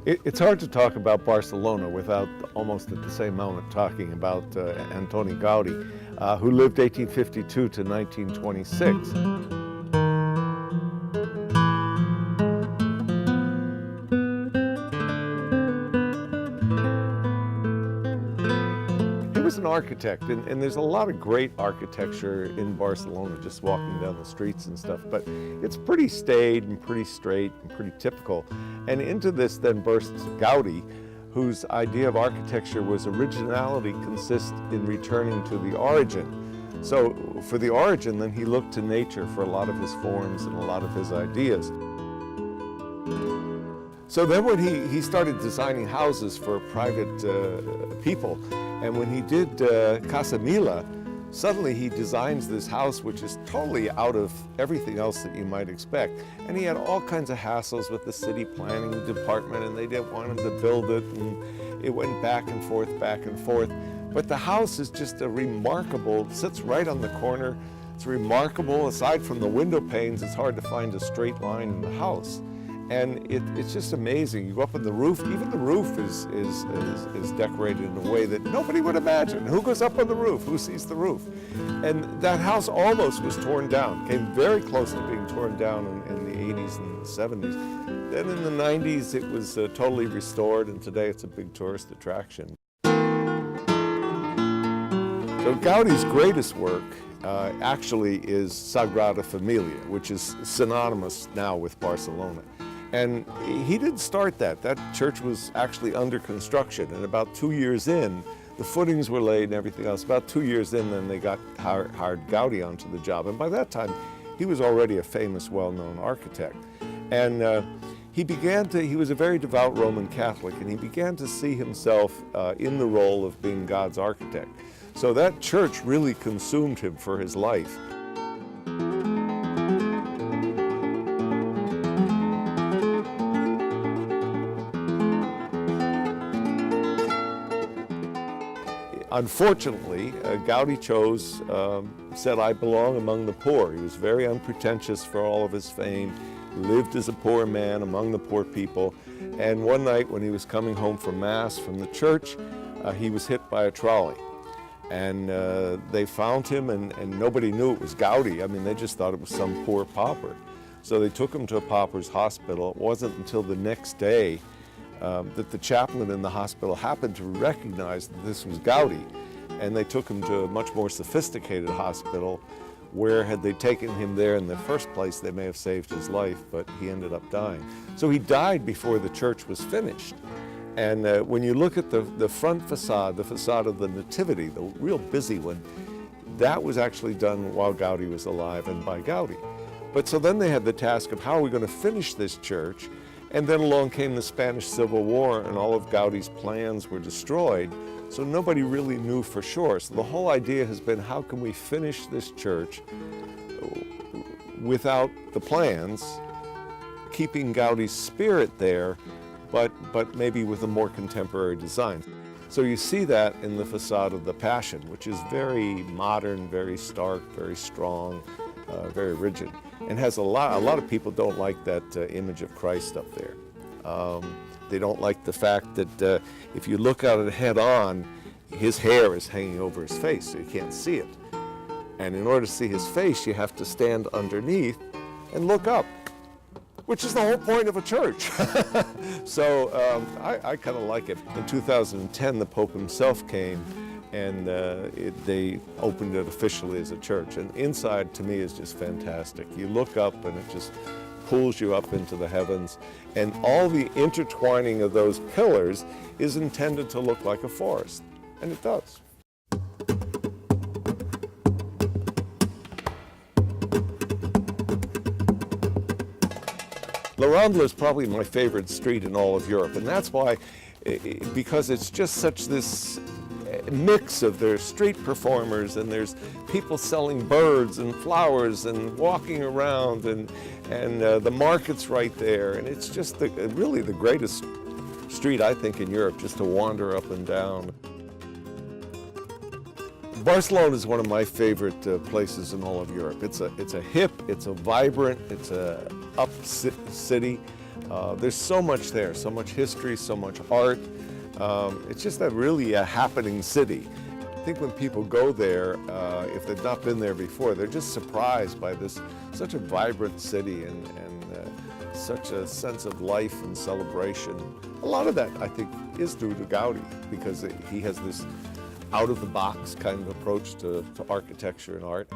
It's hard to talk about Barcelona without almost at the same moment talking about Antoni Gaudi, who lived 1852 to 1926. He was an architect, and there's a lot of great architecture in Barcelona, just walking down the streets and stuff, but it's pretty staid and pretty straight and pretty typical. And into this then bursts Gaudi, whose idea of architecture was originality consists in returning to the origin. So for the origin, then he looked to nature for a lot of his forms and a lot of his ideas. So then when he started designing houses for private people, and when he did Casa Mila, suddenly he designs this house which is totally out of everything else that you might expect. And he had all kinds of hassles with the city planning department, and they didn't want him to build it, and it went back and forth, back and forth. But the house is just a remarkable, sits right on the corner. It's remarkable. Aside from the window panes, it's hard to find a straight line in the house. And it's just amazing. You go up on the roof, even the roof is decorated in a way that nobody would imagine. Who goes up on the roof? Who sees the roof? And that house almost was torn down, came very close to being torn down in the 80s and 70s. Then in the 90s, it was totally restored, and today it's a big tourist attraction. So Gaudi's greatest work actually is Sagrada Familia, which is synonymous now with Barcelona. And he didn't start that. That church was actually under construction, and about 2 years in, the footings were laid and everything else. About 2 years in, then they got hired Gaudi onto the job. And by that time, he was already a famous, well-known architect. And he was a very devout Roman Catholic, and he began to see himself in the role of being God's architect. So that church really consumed him for his life. Unfortunately, Gaudi said, "I belong among the poor." He was very unpretentious for all of his fame, lived as a poor man among the poor people. And one night when he was coming home from Mass from the church, he was hit by a trolley. And they found him, and nobody knew it was Gaudi. I mean, they just thought it was some poor pauper. So they took him to a pauper's hospital. It wasn't until the next day that the chaplain in the hospital happened to recognize that this was Gaudi, and they took him to a much more sophisticated hospital where, had they taken him there in the first place, they may have saved his life, but he ended up dying. So he died before the church was finished. And when you look at the front facade, the facade of the Nativity, the real busy one, that was actually done while Gaudi was alive and by Gaudi. But so then they had the task of, how are we going to finish this church? And then along came the Spanish Civil War, and all of Gaudi's plans were destroyed, so nobody really knew for sure. So the whole idea has been, how can we finish this church without the plans, keeping Gaudi's spirit there, but maybe with a more contemporary design. So you see that in the facade of the Passion, which is very modern, very stark, very strong, very rigid, and has a lot of people don't like that image of Christ up there. They don't like the fact that if you look at it head on, his hair is hanging over his face, so you can't see it. And in order to see his face, you have to stand underneath and look up, which is the whole point of a church. So I kind of like it. In 2010, the Pope himself came, and they opened it officially as a church. And inside, to me, is just fantastic. You look up, and it just pulls you up into the heavens. And all the intertwining of those pillars is intended to look like a forest. And it does. La Rambla is probably my favorite street in all of Europe, and that's why, because it's just such this mix of there's street performers, and there's people selling birds and flowers and walking around, and the market's right there, and it's just really the greatest street, I think, in Europe, just to wander up and down. Barcelona is one of my favorite places in all of Europe. It's a hip, it's a vibrant, it's a up city. There's so much there, so much history, so much art. It's just really a happening city. I think when people go there, if they've not been there before, they're just surprised by this, such a vibrant city and such a sense of life and celebration. A lot of that, I think, is due to Gaudi, because he has this out-of-the-box kind of approach to architecture and art.